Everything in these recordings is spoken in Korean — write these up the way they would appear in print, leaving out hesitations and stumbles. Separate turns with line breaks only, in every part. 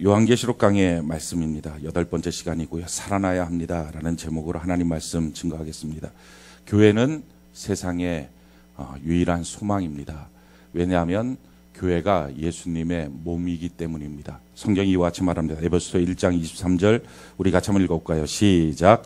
요한계시록 강의 말씀입니다. 8번째 시간이고요. 살아나야 합니다 라는 제목으로 하나님 말씀 증거하겠습니다. 교회는 세상의 유일한 소망입니다. 왜냐하면 교회가 예수님의 몸이기 때문입니다. 성경이 이와 같이 말합니다. 에베소서 1장 23절 우리 같이 한번 읽어볼까요? 시작.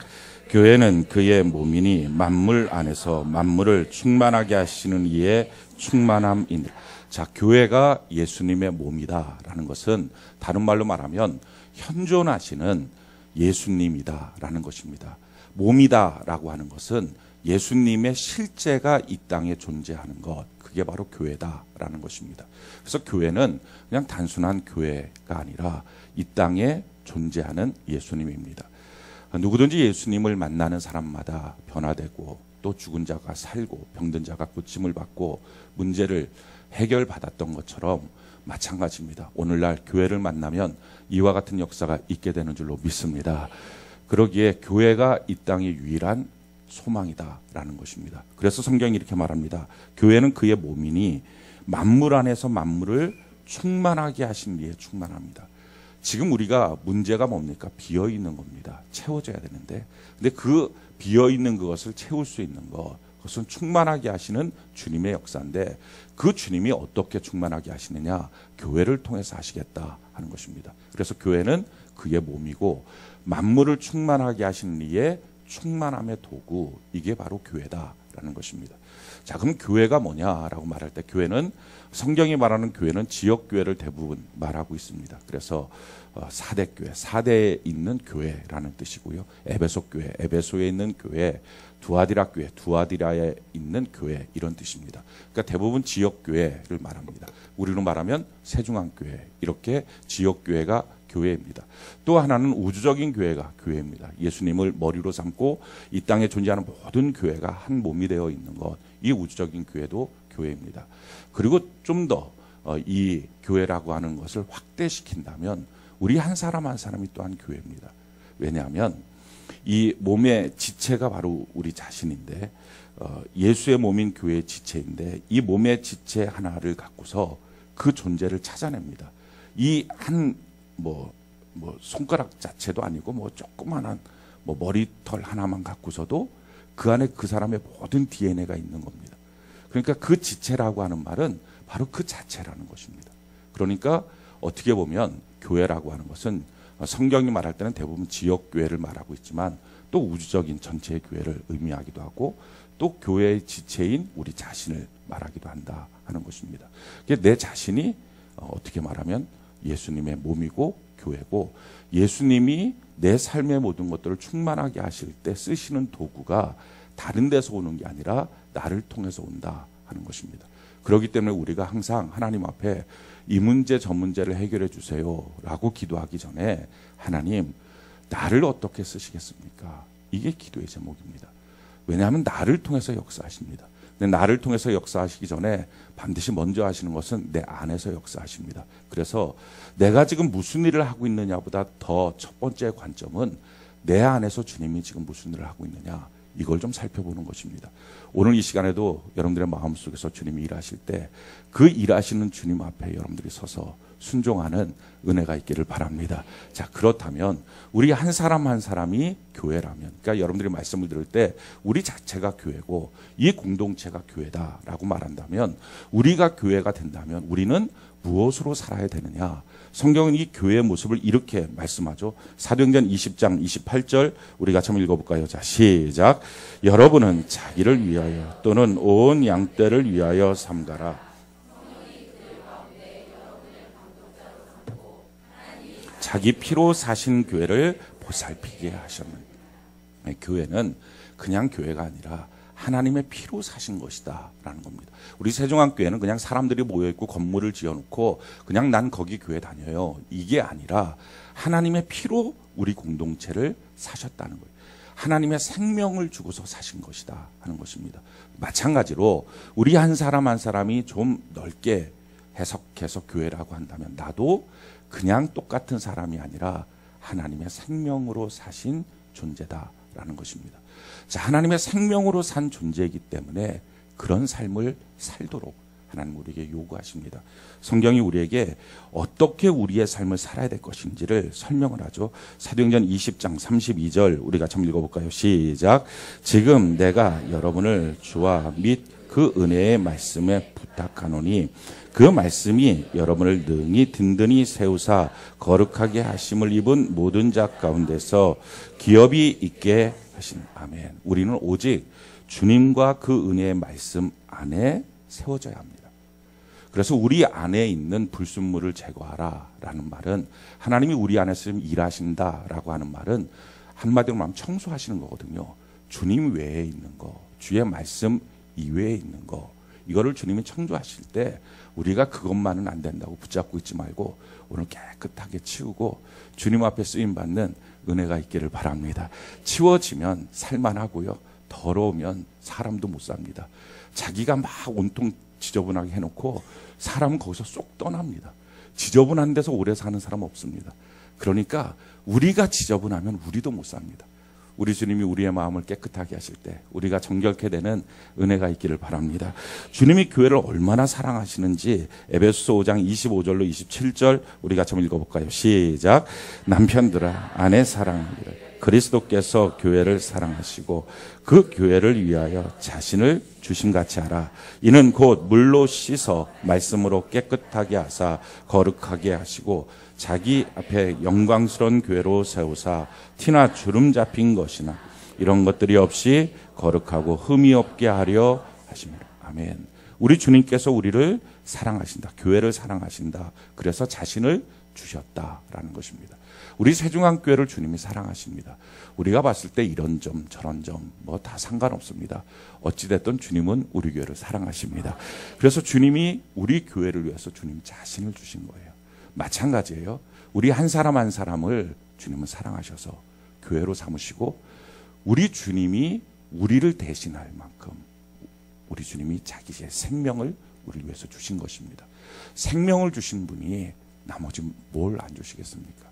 교회는 그의 몸이니 만물 안에서 만물을 충만하게 하시는 이의 충만함이니라. 자, 교회가 예수님의 몸이다라는 것은 다른 말로 말하면 현존하시는 예수님이다라는 것입니다. 몸이다라고 하는 것은 예수님의 실제가 이 땅에 존재하는 것, 그게 바로 교회다라는 것입니다. 그래서 교회는 그냥 단순한 교회가 아니라 이 땅에 존재하는 예수님입니다. 누구든지 예수님을 만나는 사람마다 변화되고 또 죽은 자가 살고 병든 자가 고침을 받고 문제를 해결받았던 것처럼 마찬가지입니다. 오늘날 교회를 만나면 이와 같은 역사가 있게 되는 줄로 믿습니다. 그러기에 교회가 이 땅의 유일한 소망이다라는 것입니다. 그래서 성경이 이렇게 말합니다. 교회는 그의 몸이니 만물 안에서 만물을 충만하게 하신 이에 충만합니다. 지금 우리가 문제가 뭡니까? 비어있는 겁니다. 채워져야 되는데 근데 그 비어있는 그것을 채울 수 있는 것, 그것은 충만하게 하시는 주님의 역사인데 그 주님이 어떻게 충만하게 하시느냐? 교회를 통해서 하시겠다 하는 것입니다. 그래서 교회는 그의 몸이고 만물을 충만하게 하시는 이의 충만함의 도구, 이게 바로 교회다라는 것입니다. 자, 그럼 교회가 뭐냐라고 말할 때 교회는 성경이 말하는 교회는 지역교회를 대부분 말하고 있습니다. 그래서 사대교회, 사대에 있는 교회라는 뜻이고요. 에베소교회, 에베소에 있는 교회, 두아디라 교회, 두아디라에 있는 교회, 이런 뜻입니다. 그러니까 대부분 지역교회를 말합니다. 우리로 말하면 세중앙교회, 이렇게 지역교회가 교회입니다. 또 하나는 우주적인 교회가 교회입니다. 예수님을 머리로 삼고 이 땅에 존재하는 모든 교회가 한 몸이 되어 있는 것, 이 우주적인 교회도 교회입니다. 그리고 좀 더 이 교회라고 하는 것을 확대시킨다면 우리 한 사람 한 사람이 또한 교회입니다. 왜냐하면 이 몸의 지체가 바로 우리 자신인데 예수의 몸인 교회의 지체인데 이 몸의 지체 하나를 갖고서 그 존재를 찾아냅니다. 이 한 손가락 자체도 아니고 조그만한 머리털 하나만 갖고서도 그 안에 그 사람의 모든 DNA가 있는 겁니다. 그러니까 그 지체라고 하는 말은 바로 그 자체라는 것입니다. 그러니까 어떻게 보면 교회라고 하는 것은 성경이 말할 때는 대부분 지역교회를 말하고 있지만 또 우주적인 전체의 교회를 의미하기도 하고 또 교회의 지체인 우리 자신을 말하기도 한다 하는 것입니다. 내 자신이 어떻게 말하면 예수님의 몸이고 교회고 예수님이 내 삶의 모든 것들을 충만하게 하실 때 쓰시는 도구가 다른 데서 오는 게 아니라 나를 통해서 온다 하는 것입니다. 그렇기 때문에 우리가 항상 하나님 앞에 이 문제 저 문제를 해결해 주세요 라고 기도하기 전에 하나님 나를 어떻게 쓰시겠습니까? 이게 기도의 제목입니다. 왜냐하면 나를 통해서 역사하십니다. 근데 나를 통해서 역사하시기 전에 반드시 먼저 하시는 것은 내 안에서 역사하십니다. 그래서 내가 지금 무슨 일을 하고 있느냐보다 더 첫 번째 관점은 내 안에서 주님이 지금 무슨 일을 하고 있느냐, 이걸 좀 살펴보는 것입니다. 오늘 이 시간에도 여러분들의 마음속에서 주님이 일하실 때 그 일하시는 주님 앞에 여러분들이 서서 순종하는 은혜가 있기를 바랍니다. 자, 그렇다면 우리 한 사람 한 사람이 교회라면, 그러니까 여러분들이 말씀을 들을 때 우리 자체가 교회고 이 공동체가 교회다라고 말한다면 우리가 교회가 된다면 우리는 무엇으로 살아야 되느냐? 성경은 이 교회의 모습을 이렇게 말씀하죠. 사도행전 20장 28절 우리 같이 한번 읽어볼까요? 자, 시작. 여러분은 자기를 위하여 또는 온 양떼를 위하여 삼가라. 자기 피로 사신 교회를 보살피게 하셨는. 교회는 그냥 교회가 아니라 하나님의 피로 사신 것이다 라는 겁니다. 우리 세종항교회는 그냥 사람들이 모여있고 건물을 지어놓고 그냥 난 거기 교회 다녀요, 이게 아니라 하나님의 피로 우리 공동체를 사셨다는 거예요. 하나님의 생명을 주고서 사신 것이다 하는 것입니다. 마찬가지로 우리 한 사람 한 사람이 좀 넓게 해석해서 교회라고 한다면 나도 그냥 똑같은 사람이 아니라 하나님의 생명으로 사신 존재다라는 것입니다. 자, 하나님의 생명으로 산 존재이기 때문에 그런 삶을 살도록 하나님 우리에게 요구하십니다. 성경이 우리에게 어떻게 우리의 삶을 살아야 될 것인지를 설명을 하죠. 사도행전 20장 32절 우리 같이 한번 읽어볼까요? 시작. 지금 내가 여러분을 주와 및 그 은혜의 말씀에 부탁하노니 그 말씀이 여러분을 능히 든든히 세우사 거룩하게 하심을 입은 모든 자 가운데서 기업이 있게 하신. 아멘. 우리는 오직 주님과 그 은혜의 말씀 안에 세워져야 합니다. 그래서 우리 안에 있는 불순물을 제거하라 라는 말은, 하나님이 우리 안에서 일하신다라고 하는 말은 한마디로 말하면 청소하시는 거거든요. 주님 외에 있는 거, 주의 말씀 이외에 있는 거, 이거를 주님이 청소하실 때 우리가 그것만은 안 된다고 붙잡고 있지 말고 오늘 깨끗하게 치우고 주님 앞에 쓰임받는 은혜가 있기를 바랍니다. 치워지면 살만하고요, 더러우면 사람도 못 삽니다. 자기가 막 온통 지저분하게 해놓고 사람은 거기서 쏙 떠납니다. 지저분한 데서 오래 사는 사람 없습니다. 그러니까 우리가 지저분하면 우리도 못 삽니다. 우리 주님이 우리의 마음을 깨끗하게 하실 때 우리가 정결케 되는 은혜가 있기를 바랍니다. 주님이 교회를 얼마나 사랑하시는지 에베소서 5장 25절로 27절 우리가 좀 읽어볼까요? 시작. 남편들아 아내 사랑하기를 그리스도께서 교회를 사랑하시고 그 교회를 위하여 자신을 주심같이 하라. 이는 곧 물로 씻어 말씀으로 깨끗하게 하사 거룩하게 하시고 자기 앞에 영광스러운 교회로 세우사 티나 주름 잡힌 것이나 이런 것들이 없이 거룩하고 흠이 없게 하려 하십니다. 아멘. 우리 주님께서 우리를 사랑하신다. 교회를 사랑하신다. 그래서 자신을 주셨다라는 것입니다. 우리 세중앙교회를 주님이 사랑하십니다. 우리가 봤을 때 이런 점 저런 점 뭐 다 상관없습니다. 어찌됐든 주님은 우리 교회를 사랑하십니다. 그래서 주님이 우리 교회를 위해서 주님 자신을 주신 거예요. 마찬가지예요. 우리 한 사람 한 사람을 주님은 사랑하셔서 교회로 삼으시고 우리 주님이 우리를 대신할 만큼 우리 주님이 자기의 생명을 우리를 위해서 주신 것입니다. 생명을 주신 분이 나머지 뭘 안 주시겠습니까?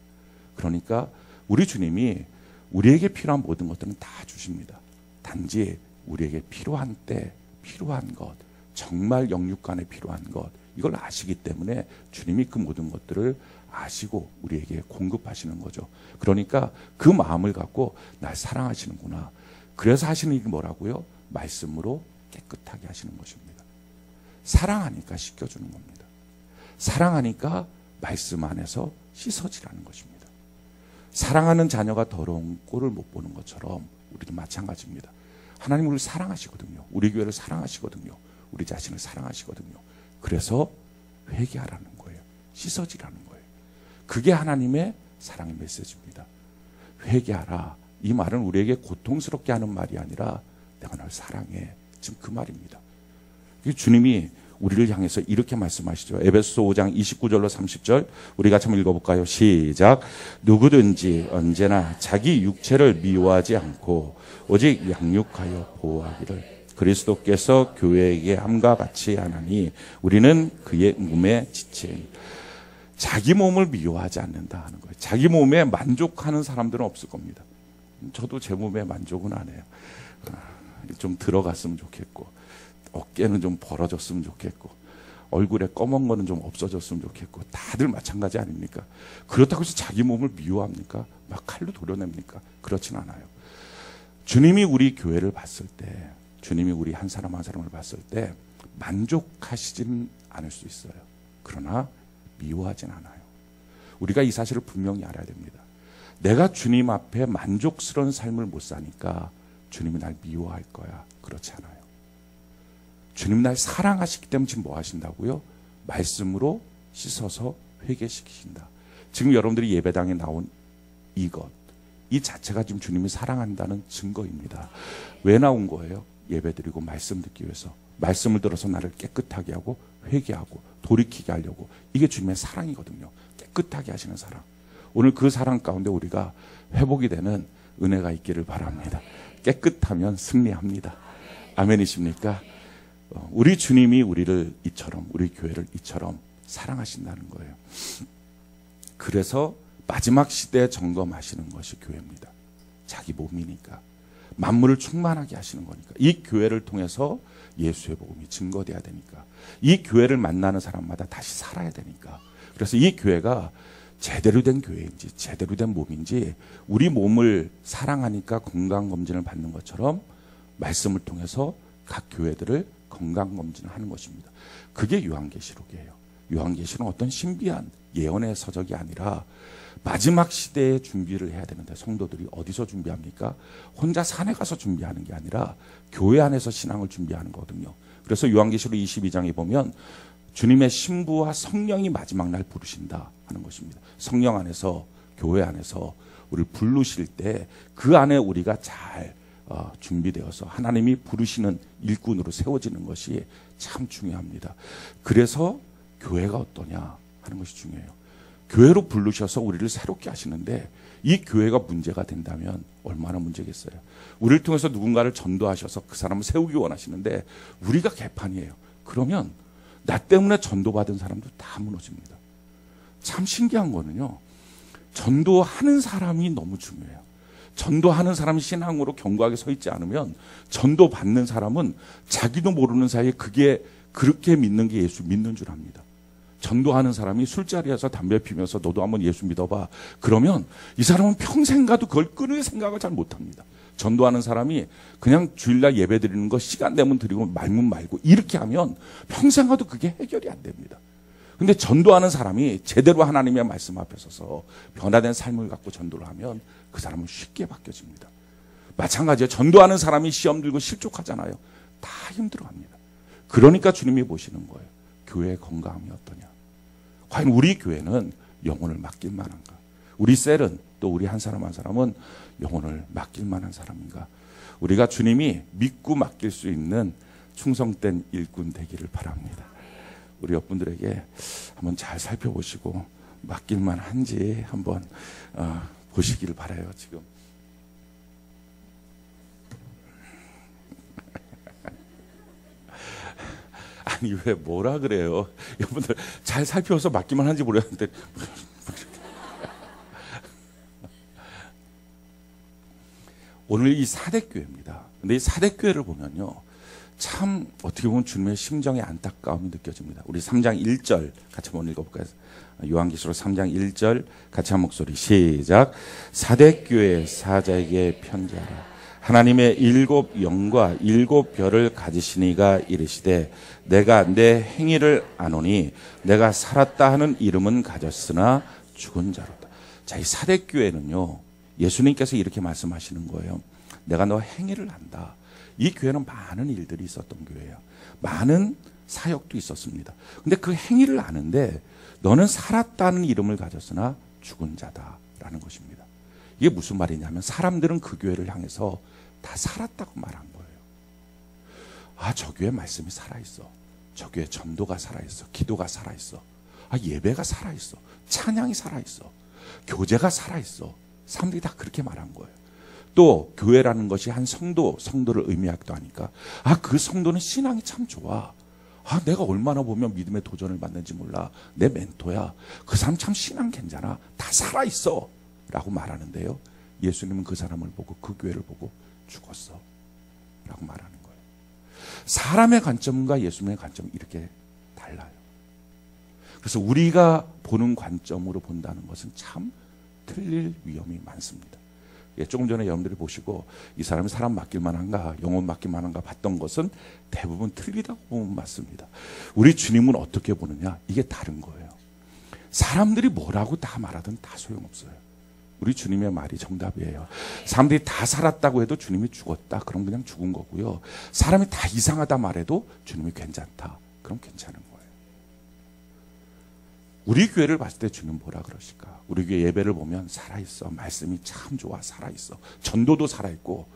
그러니까 우리 주님이 우리에게 필요한 모든 것들은 다 주십니다. 단지 우리에게 필요한 때 필요한 것, 정말 영육간에 필요한 것, 이걸 아시기 때문에 주님이 그 모든 것들을 아시고 우리에게 공급하시는 거죠. 그러니까 그 마음을 갖고 날 사랑하시는구나. 그래서 하시는 일이 뭐라고요? 말씀으로 깨끗하게 하시는 것입니다. 사랑하니까 씻겨주는 겁니다. 사랑하니까 말씀 안에서 씻어지라는 것입니다. 사랑하는 자녀가 더러운 꼴을 못 보는 것처럼 우리도 마찬가지입니다. 하나님 우리를 사랑하시거든요. 우리 교회를 사랑하시거든요. 우리 자신을 사랑하시거든요. 그래서 회개하라는 거예요. 씻어지라는 거예요. 그게 하나님의 사랑의 메시지입니다. 회개하라. 이 말은 우리에게 고통스럽게 하는 말이 아니라 내가 널 사랑해. 지금 그 말입니다. 주님이 우리를 향해서 이렇게 말씀하시죠. 에베소서 5장 29절로 30절 우리 같이 한번 읽어볼까요? 시작. 누구든지 언제나 자기 육체를 미워하지 않고 오직 양육하여 보호하기를 그리스도께서 교회에게 함과 같이 하나니 우리는 그의 몸의 지체인. 자기 몸을 미워하지 않는다 하는 거예요. 자기 몸에 만족하는 사람들은 없을 겁니다. 저도 제 몸에 만족은 안 해요. 좀 들어갔으면 좋겠고 어깨는 좀 벌어졌으면 좋겠고 얼굴에 검은 거는 좀 없어졌으면 좋겠고 다들 마찬가지 아닙니까? 그렇다고 해서 자기 몸을 미워합니까? 막 칼로 도려냅니까? 그렇진 않아요. 주님이 우리 교회를 봤을 때, 주님이 우리 한 사람 한 사람을 봤을 때 만족하시진 않을 수 있어요. 그러나 미워하진 않아요. 우리가 이 사실을 분명히 알아야 됩니다. 내가 주님 앞에 만족스러운 삶을 못 사니까 주님이 날 미워할 거야. 그렇지 않아요. 주님 날 사랑하시기 때문에 지금 뭐 하신다고요? 말씀으로 씻어서 회개시키신다. 지금 여러분들이 예배당에 나온 이것, 이 자체가 지금 주님이 사랑한다는 증거입니다. 왜 나온 거예요? 예배드리고 말씀 듣기 위해서. 말씀을 들어서 나를 깨끗하게 하고 회개하고 돌이키게 하려고. 이게 주님의 사랑이거든요. 깨끗하게 하시는 사랑. 오늘 그 사랑 가운데 우리가 회복이 되는 은혜가 있기를 바랍니다. 깨끗하면 승리합니다. 아멘이십니까? 우리 주님이 우리를 이처럼, 우리 교회를 이처럼 사랑하신다는 거예요. 그래서 마지막 시대에 점검하시는 것이 교회입니다. 자기 몸이니까. 만물을 충만하게 하시는 거니까. 이 교회를 통해서 예수의 복음이 증거돼야 되니까. 이 교회를 만나는 사람마다 다시 살아야 되니까. 그래서 이 교회가 제대로 된 교회인지 제대로 된 몸인지 우리 몸을 사랑하니까 건강검진을 받는 것처럼 말씀을 통해서 각 교회들을 건강검진을 하는 것입니다. 그게 요한계시록이에요. 요한계시록은 어떤 신비한 예언의 서적이 아니라 마지막 시대에 준비를 해야 되는데 성도들이 어디서 준비합니까? 혼자 산에 가서 준비하는 게 아니라 교회 안에서 신앙을 준비하는 거거든요. 그래서 요한계시록 22장에 보면 주님의 신부와 성령이 마지막 날 부르신다 하는 것입니다. 성령 안에서 교회 안에서 우리를 부르실 때 그 안에 우리가 잘 준비되어서 하나님이 부르시는 일꾼으로 세워지는 것이 참 중요합니다. 그래서 교회가 어떠냐 하는 것이 중요해요. 교회로 부르셔서 우리를 새롭게 하시는데 이 교회가 문제가 된다면 얼마나 문제겠어요. 우리를 통해서 누군가를 전도하셔서 그 사람을 세우기 원하시는데 우리가 개판이에요. 그러면 나 때문에 전도받은 사람도 다 무너집니다. 참 신기한 거는요. 전도하는 사람이 너무 중요해요. 전도하는 사람이 신앙으로 견고하게 서 있지 않으면 전도받는 사람은 자기도 모르는 사이에 그게 그렇게 믿는 게 예수 믿는 줄 압니다. 전도하는 사람이 술자리에서 담배 피면서 너도 한번 예수 믿어봐. 그러면 이 사람은 평생 가도 그걸 끊을 생각을 잘 못합니다. 전도하는 사람이 그냥 주일날 예배 드리는 거 시간 되면 드리고 말면 말고 이렇게 하면 평생 가도 그게 해결이 안 됩니다. 근데 전도하는 사람이 제대로 하나님의 말씀 앞에 서서 변화된 삶을 갖고 전도를 하면 그 사람은 쉽게 바뀌어집니다. 마찬가지예요. 전도하는 사람이 시험 들고 실족하잖아요. 다 힘들어합니다. 그러니까 주님이 보시는 거예요. 교회의 건강함이 어떠냐. 과연 우리 교회는 영혼을 맡길 만한가. 우리 셀은 또 우리 한 사람 한 사람은 영혼을 맡길 만한 사람인가. 우리가 주님이 믿고 맡길 수 있는 충성된 일꾼 되기를 바랍니다. 우리 옆분들에게 한번 잘 살펴보시고 맡길 만한지 한번 보시기를 바라요. 지금 아니 왜 뭐라 그래요? 여러분들 잘 살펴서 맡기만 한지 모르겠는데 오늘 이 사대교회입니다. 근데 이 사대교회를 보면요. 참 어떻게 보면 주님의 심정의 안타까움이 느껴집니다. 우리 3장 1절 같이 한번 읽어볼까요? 요한계시록 3장 1절 같이 한 목소리 시작. 사대교회 사자에게 편지하라. 하나님의 7 영과 7 별을 가지시니가 이르시되 내가 내 행위를 아노니 내가 살았다 하는 이름은 가졌으나 죽은 자로다. 자, 이 사대교회는요. 예수님께서 이렇게 말씀하시는 거예요. 내가 너 행위를 안다. 이 교회는 많은 일들이 있었던 교회예요. 많은 사역도 있었습니다. 근데 그 행위를 아는데 너는 살았다는 이름을 가졌으나 죽은 자다라는 것입니다. 이게 무슨 말이냐면 사람들은 그 교회를 향해서 다 살았다고 말한 거예요. 아, 저 교회 말씀이 살아있어. 저 교회 전도가 살아있어. 기도가 살아있어. 아, 예배가 살아있어. 찬양이 살아있어. 교제가 살아있어. 사람들이 다 그렇게 말한 거예요. 또 교회라는 것이 한 성도를 의미하기도 하니까 아, 그 성도는 신앙이 참 좋아. 아, 내가 얼마나 보면 믿음의 도전을 받는지 몰라. 내 멘토야. 그 사람 참 신앙 괜찮아. 다 살아있어. 라고 말하는데요. 예수님은 그 사람을 보고 그 교회를 보고 죽었어. 라고 말하는 거예요. 사람의 관점과 예수님의 관점이 이렇게 달라요. 그래서 우리가 보는 관점으로 본다는 것은 참 틀릴 위험이 많습니다. 예, 조금 전에 여러분들이 보시고 이 사람이 사람 맡길 만한가 영혼 맡길 만한가 봤던 것은 대부분 틀리다고 보면 맞습니다. 우리 주님은 어떻게 보느냐 이게 다른 거예요. 사람들이 뭐라고 다 말하든 다 소용없어요. 우리 주님의 말이 정답이에요. 사람들이 다 살았다고 해도 주님이 죽었다 그럼 그냥 죽은 거고요. 사람이 다 이상하다 말해도 주님이 괜찮다 그럼 괜찮은 거예요. 우리 교회를 봤을 때 주님 뭐라 그러실까? 우리 교회 예배를 보면 살아있어. 말씀이 참 좋아. 살아있어. 전도도 살아있고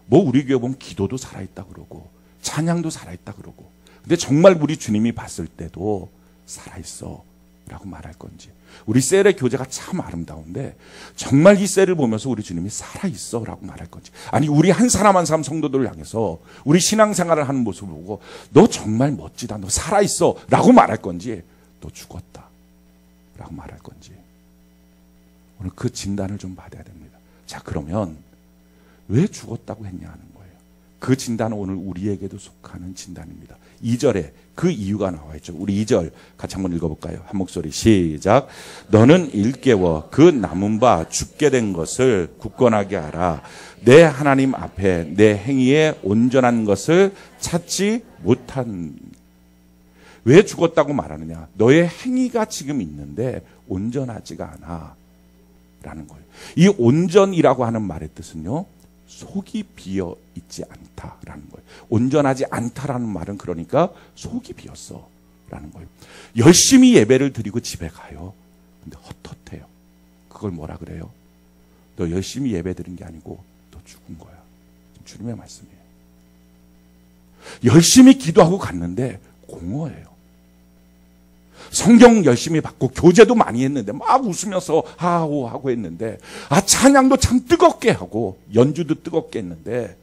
뭐 우리 교회 보면 기도도 살아있다 그러고 찬양도 살아있다 그러고 근데 정말 우리 주님이 봤을 때도 살아있어 라고 말할 건지 우리 셀의 교제가 참 아름다운데 정말 이 셀을 보면서 우리 주님이 살아있어 라고 말할 건지 아니 우리 한 사람 한 사람 성도들을 향해서 우리 신앙생활을 하는 모습을 보고 너 정말 멋지다. 너 살아있어 라고 말할 건지 너 죽었다 라고 말할 건지 오늘 그 진단을 좀 받아야 됩니다. 자, 그러면 왜 죽었다고 했냐 하는 거예요. 그 진단은 오늘 우리에게도 속하는 진단입니다. 2절에 그 이유가 나와 있죠. 우리 2절 같이 한번 읽어볼까요? 한 목소리 시작. 너는 일깨워 그 남은 바 죽게 된 것을 굳건하게 하라. 내 하나님 앞에 내 행위에 온전한 것을 찾지 못한. 왜 죽었다고 말하느냐? 너의 행위가 지금 있는데 온전하지가 않아 라는 거예요. 이 온전이라고 하는 말의 뜻은요, 속이 비어 있지 않다라는 거예요. 온전하지 않다라는 말은 그러니까 속이 비었어 라는 거예요. 열심히 예배를 드리고 집에 가요. 근데 헛헛해요. 그걸 뭐라 그래요? 너 열심히 예배 드린 게 아니고 너 죽은 거야. 주님의 말씀이에요. 열심히 기도하고 갔는데 공허해요. 성경 열심히 받고 교제도 많이 했는데 막 웃으면서 하하호 하고 했는데, 찬양도 참 뜨겁게 하고 연주도 뜨겁게 했는데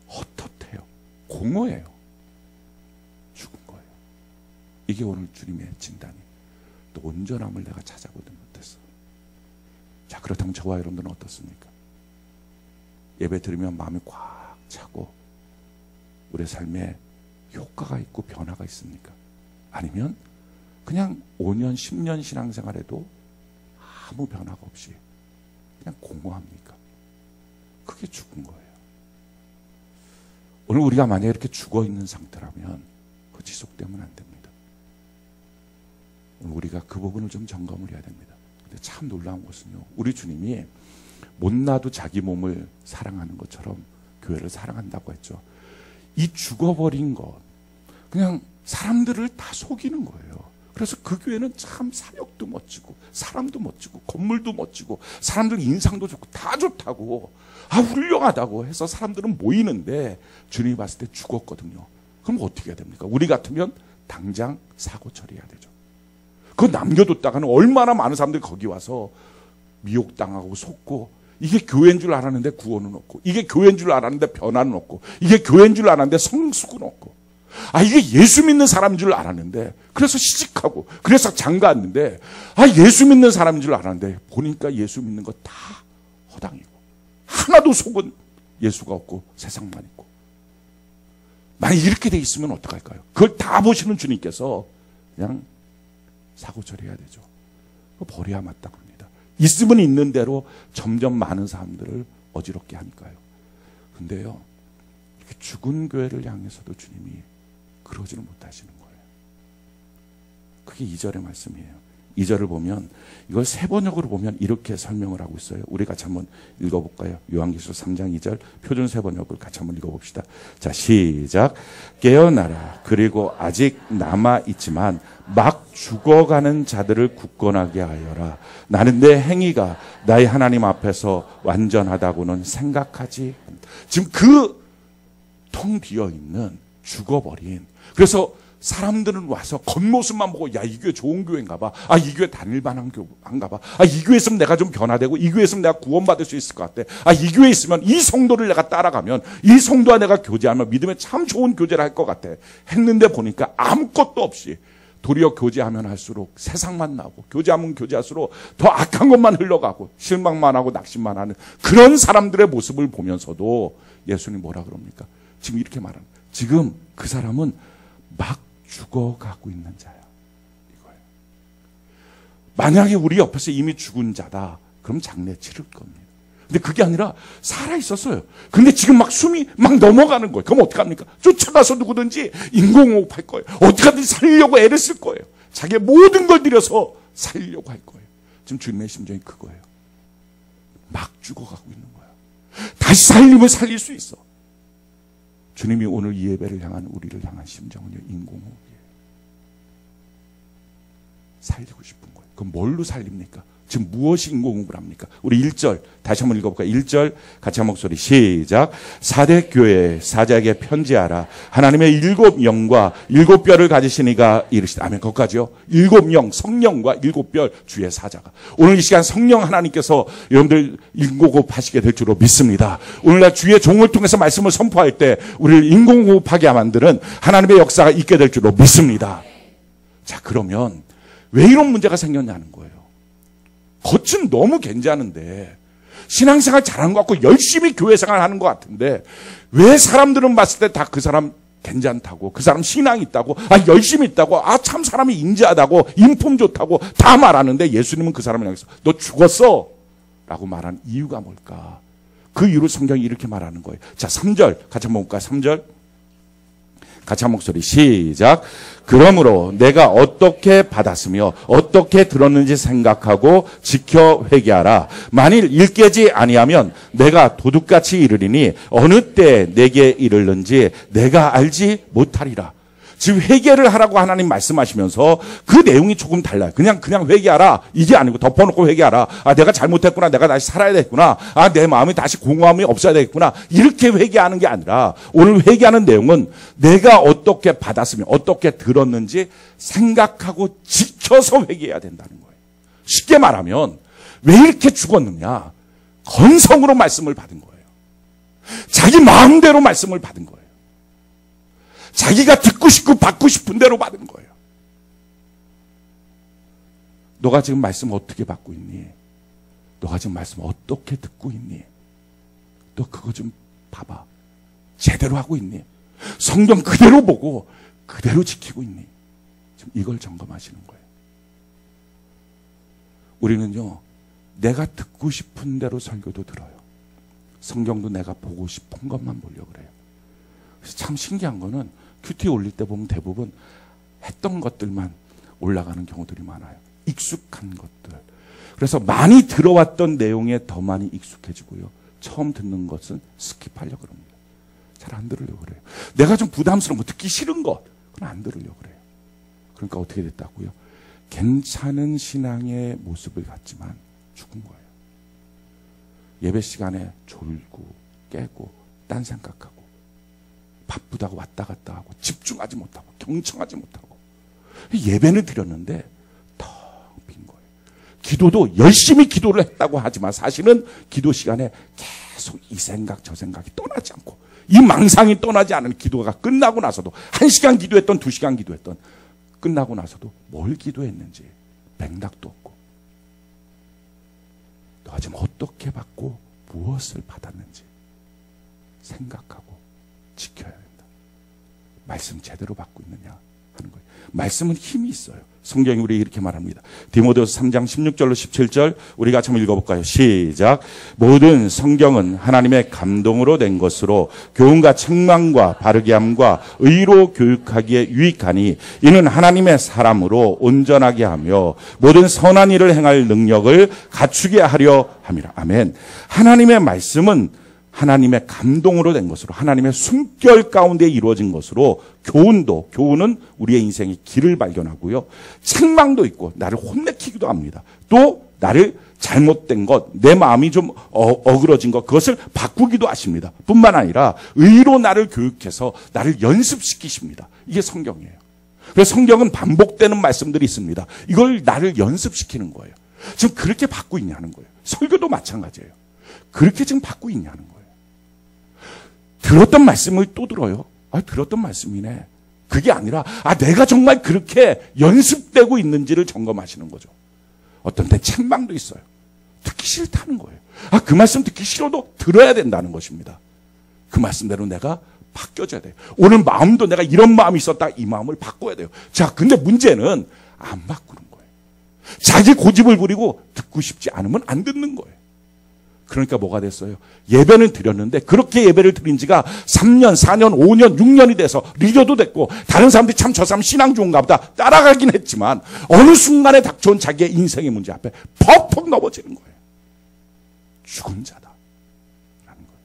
헛헛해요. 공허해요. 죽은 거예요. 이게 오늘 주님의 진단이. 또 온전함을 내가 찾아보지 못했어. 자, 그렇다면 저와 여러분들은 어떻습니까? 예배 드리면 마음이 꽉 차고 우리의 삶에 효과가 있고 변화가 있습니까? 아니면 그냥 5년, 10년 신앙생활에도 아무 변화가 없이 그냥 공허합니까? 그게 죽은 거예요. 오늘 우리가 만약에 이렇게 죽어있는 상태라면 그 지속되면 안 됩니다. 오늘 우리가 그 부분을 좀 점검을 해야 됩니다. 근데 참 놀라운 것은요, 우리 주님이 못나도 자기 몸을 사랑하는 것처럼 교회를 사랑한다고 했죠. 이 죽어버린 것, 그냥 사람들을 다 속이는 거예요. 그래서 그 교회는 참 사역도 멋지고 사람도 멋지고 건물도 멋지고 사람들 인상도 좋고 다 좋다고, 훌륭하다고 해서 사람들은 모이는데 주님이 봤을 때 죽었거든요. 그럼 어떻게 해야 됩니까? 우리 같으면 당장 사고 처리해야 되죠. 그거 남겨뒀다가는 얼마나 많은 사람들이 거기 와서 미혹당하고 속고, 이게 교회인 줄 알았는데 구원은 없고, 이게 교회인 줄 알았는데 변화는 없고, 이게 교회인 줄 알았는데 성숙은 없고, 이게 예수 믿는 사람인 줄 알았는데 그래서 시집가고 그래서 장가왔는데 예수 믿는 사람인 줄 알았는데 보니까 예수 믿는 거 다 허당이고 하나도 속은 예수가 없고 세상만 있고. 만약 이렇게 돼 있으면 어떡할까요? 그걸 다 보시는 주님께서 그냥 사고 처리해야 되죠. 버려야 마땅합니다. 있으면 있는 대로 점점 많은 사람들을 어지럽게 하니까요. 근데요, 이렇게 죽은 교회를 향해서도 주님이 그러지는 못하시는 거예요. 그게 2절의 말씀이에요. 2절을 보면, 이걸 세번역으로 보면 이렇게 설명을 하고 있어요. 우리 같이 한번 읽어볼까요? 요한계시록 3장 2절 표준 세번역을 같이 한번 읽어봅시다. 자, 시작. 깨어나라. 그리고 아직 남아있지만 막 죽어가는 자들을 굳건하게 하여라. 나는 내 행위가 나의 하나님 앞에서 완전하다고는 생각하지 않다. 지금 그 텅 비어있는 죽어버린, 그래서 사람들은 와서 겉모습만 보고, 야, 이 교회 좋은 교회인가 봐. 이 교회 다닐만한 교회인가 봐. 이 교회 있으면 내가 좀 변화되고, 이 교회 있으면 내가 구원받을 수 있을 것 같아. 이 교회 있으면 이 성도를 내가 따라가면, 이 성도와 내가 교제하면 믿음에 참 좋은 교제를 할 것 같아. 했는데 보니까 아무것도 없이 도리어 교제하면 할수록 세상만 나오고, 교제하면 교제할수록 더 악한 것만 흘러가고 실망만 하고 낙심만 하는 그런 사람들의 모습을 보면서도 예수님 뭐라 그럽니까? 지금 이렇게 말하는, 지금 그 사람은 막 죽어가고 있는 자야, 이거예요. 만약에 우리 옆에서 이미 죽은 자다, 그럼 장례 치를 겁니다. 근데 그게 아니라 살아있었어요. 근데 지금 막 숨이 막 넘어가는 거예요. 그럼 어떡합니까? 쫓아가서 누구든지 인공호흡할 거예요. 어떻게든지 살리려고 애를 쓸 거예요. 자기의 모든 걸 들여서 살리려고 할 거예요. 지금 주님의 심정이 그거예요. 막 죽어가고 있는 거야. 다시 살리면 살릴 수 있어. 주님이 오늘 이 예배를 향한, 우리를 향한 심정은요, 인공호흡이에요. 살리고 싶은 거예요. 그럼 뭘로 살립니까? 지금 무엇이 인공호흡을 합니까? 우리 1절 다시 한번 읽어볼까요? 1절 같이 한 목소리 시작. 사대 교회 사자에게 편지하라. 하나님의 7 영과 7 뼈를 가지신 이가 이르시다. 아멘. 거기까지요. 7 영, 성령과 7 뼈, 주의 사자가. 오늘 이 시간 성령 하나님께서 여러분들 인공호흡 하시게 될 줄로 믿습니다. 오늘날 주의 종을 통해서 말씀을 선포할 때 우리를 인공호흡하게 만드는 하나님의 역사가 있게 될 줄로 믿습니다. 자, 그러면 왜 이런 문제가 생겼냐는 거예요. 겉은 너무 괜찮은데 신앙생활 잘하는 것 같고 열심히 교회 생활하는 것 같은데 왜 사람들은 봤을 때 다 그 사람 괜찮다고, 그 사람 신앙이 있다고, 열심히 있다고, 참 사람이 인자하다고, 인품 좋다고 다 말하는데 예수님은 그 사람을 향해서 너 죽었어 라고 말한 이유가 뭘까? 그 이유로 성경이 이렇게 말하는 거예요. 자, 3절 같이 한번 볼까요? 3절 같이 한 목소리 시작. 그러므로 내가 어떻게 받았으며 어떻게 들었는지 생각하고 지켜 회개하라. 만일 일깨지 아니하면 내가 도둑같이 이르리니 어느 때 내게 이르는지 내가 알지 못하리라. 지금 회개를 하라고 하나님 말씀하시면서 그 내용이 조금 달라요. 그냥 회개하라 이게 아니고 덮어놓고 회개하라. 내가 잘못했구나. 내가 다시 살아야 되겠구나. 내 마음이 다시 공허함이 없어야 되겠구나. 이렇게 회개하는 게 아니라 오늘 회개하는 내용은 내가 어떻게 받았으며 어떻게 들었는지 생각하고 지켜서 회개해야 된다는 거예요. 쉽게 말하면 왜 이렇게 죽었느냐? 건성으로 말씀을 받은 거예요. 자기 마음대로 말씀을 받은 거예요. 자기가 듣고 싶고 받고 싶은 대로 받은 거예요. 너가 지금 말씀 어떻게 받고 있니? 너가 지금 말씀 어떻게 듣고 있니? 너 그거 좀 봐봐. 제대로 하고 있니? 성경 그대로 보고 그대로 지키고 있니? 지금 이걸 점검하시는 거예요. 우리는요, 내가 듣고 싶은 대로 설교도 들어요. 성경도 내가 보고 싶은 것만 보려고 그래요. 그래서 참 신기한 거는 큐티 올릴 때 보면 대부분 했던 것들만 올라가는 경우들이 많아요. 익숙한 것들. 그래서 많이 들어왔던 내용에 더 많이 익숙해지고요. 처음 듣는 것은 스킵하려고 합니다. 잘 안 들으려고 그래요. 내가 좀 부담스러운 거, 듣기 싫은 것, 그건 안 들으려고 그래요. 그러니까 어떻게 됐다고요? 괜찮은 신앙의 모습을 갖지만 죽은 거예요. 예배 시간에 졸고 깨고 딴 생각하고 바쁘다고 왔다 갔다 하고 집중하지 못하고 경청하지 못하고 예배는 드렸는데 텅 빈 거예요. 기도도 열심히 기도를 했다고 하지만 사실은 기도 시간에 계속 이 생각 저 생각이 떠나지 않고 이 망상이 떠나지 않은 기도가 끝나고 나서도 1시간 기도했던 2시간 기도했던 끝나고 나서도 뭘 기도했는지 맥락도 없고 너가 지금 어떻게 받고 무엇을 받았는지 생각하고 지켜야 된다. 말씀 제대로 받고 있느냐 하는 거예요. 말씀은 힘이 있어요. 성경이 우리 이렇게 말합니다. 디모데후서 3장 16절로 17절 우리 같이 한번 읽어볼까요? 시작. 모든 성경은 하나님의 감동으로 된 것으로 교훈과 책망과 바르게 함과 의로 교육하기에 유익하니 이는 하나님의 사람으로 온전하게 하며 모든 선한 일을 행할 능력을 갖추게 하려 함이라. 아멘. 하나님의 말씀은 하나님의 감동으로 된 것으로 하나님의 숨결 가운데 이루어진 것으로 교훈은 우리의 인생의 길을 발견하고요. 책망도 있고 나를 혼내키기도 합니다. 또 나를 잘못된 것, 내 마음이 좀 어그러진 것 그것을 바꾸기도 하십니다. 뿐만 아니라 의로 나를 교육해서 나를 연습시키십니다. 이게 성경이에요. 그래서 성경은 반복되는 말씀들이 있습니다. 이걸 나를 연습시키는 거예요. 지금 그렇게 받고 있냐는 거예요. 설교도 마찬가지예요. 그렇게 지금 받고 있냐는 거예요. 들었던 말씀을 또 들어요. 들었던 말씀이네. 그게 아니라 내가 정말 그렇게 연습되고 있는지를 점검하시는 거죠. 어떤 때 책망도 있어요. 듣기 싫다는 거예요. 그 말씀 듣기 싫어도 들어야 된다는 것입니다. 그 말씀대로 내가 바뀌어져야 돼요. 오늘 마음도 내가 이런 마음이 있었다. 이 마음을 바꿔야 돼요. 자, 근데 문제는 안 바꾸는 거예요. 자기 고집을 부리고 듣고 싶지 않으면 안 듣는 거예요. 그러니까 뭐가 됐어요? 예배는 드렸는데 그렇게 예배를 드린 지가 3년, 4년, 5년, 6년이 돼서 리더도 됐고 다른 사람들이 참 저 사람 신앙 좋은가 보다 따라가긴 했지만 어느 순간에 닥쳐온 자기의 인생의 문제 앞에 퍽퍽 넘어지는 거예요. 죽은 자다 라는 거예요.